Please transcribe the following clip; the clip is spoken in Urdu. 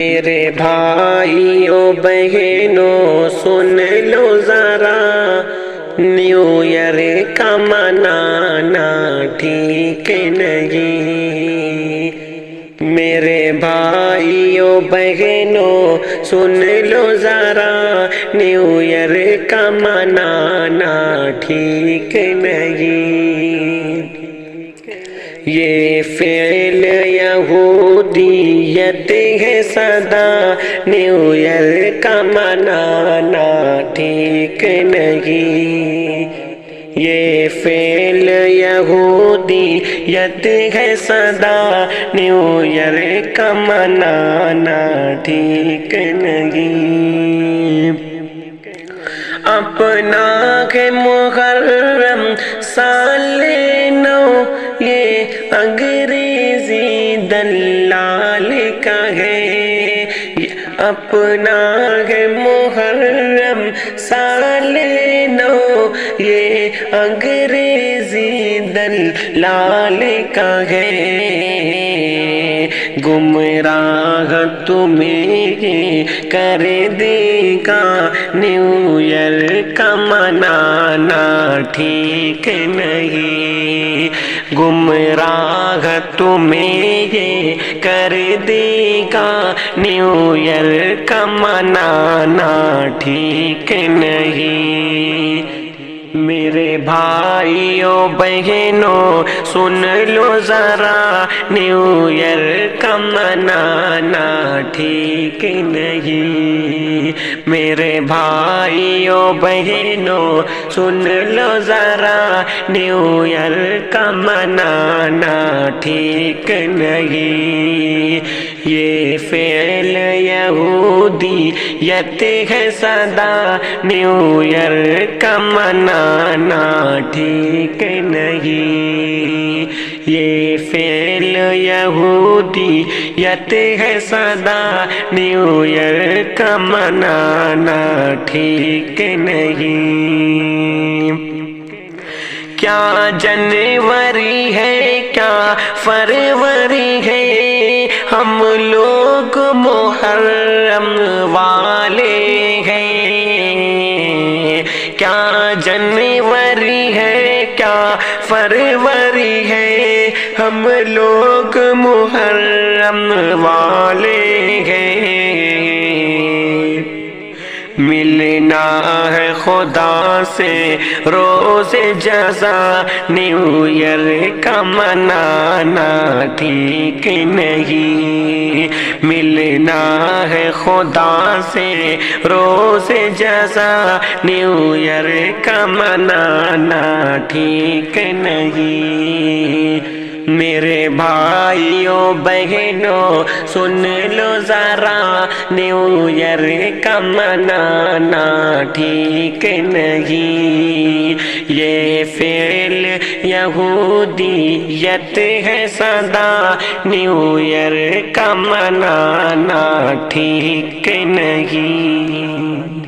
میرے بھائیوں بہنوں سن لو ذرا، نیو ایئر کا منانا ٹھیک نہیں۔ میرے بھائیوں بہنوں سن لو ذرا، نیو ایئر کا منانا ٹھیک نہیں۔ یہ فعل یہودیت ہے سدا، نیو ایئر کا منانا ٹھیک نہیں۔ یہ فعل یہودیت ہے سدا، نیو ایئر کا منانا ٹھیک نہیں۔ اپنا ہے محرم سال نو، یہ انگریزی دلال کا ہے۔ اپنا ہے محرم سال نو، یہ انگریزی دلال کا ہے۔ گمراہ تمہیں کر دے گا، نیو ایئر کا منانا ٹھیک نہیں۔ گمراہ تمہیں یہ کر دے گا، نیو ایئر کا منانا ٹھیک نہیں۔ میرے بھائیوں بہنوں سن لو ذرا، نیو ایئر کا منانا ٹھیک نہیں۔ میرے بھائیوں بہنوں سن لو ذرا، نیو ایئر کا منانا ٹھیک نہیں۔ یہ فعل یہودیت ہے سدا، نیو ایئر کا منانا ٹھیک نہیں۔ یہ فعل یہودیت ہے سدا، نیو ایئر کا منانا ٹھیک نہیں۔ کیا جنوری ہے کیا فروری ہے، ہم لوگ محرم والے ہیں۔ کیا جنوری ہے کیا فروری ہے، ہم لوگ محرم والے ہیں۔ ملنا ہے خدا سے روز جزا، نیو ایئر کا منانا ٹھیک نہیں۔ ملنا ہے خدا سے روز جزا، نیو ایئر کا منانا ٹھیک نہیں۔ میرے بھائیوں بہنوں سن لو ذرا، نیو ایئر کا منانا ٹھیک نہیں۔ یہ فعل یہودیت ہے سدا، نیو ایئر کا منانا ٹھیک نہیں۔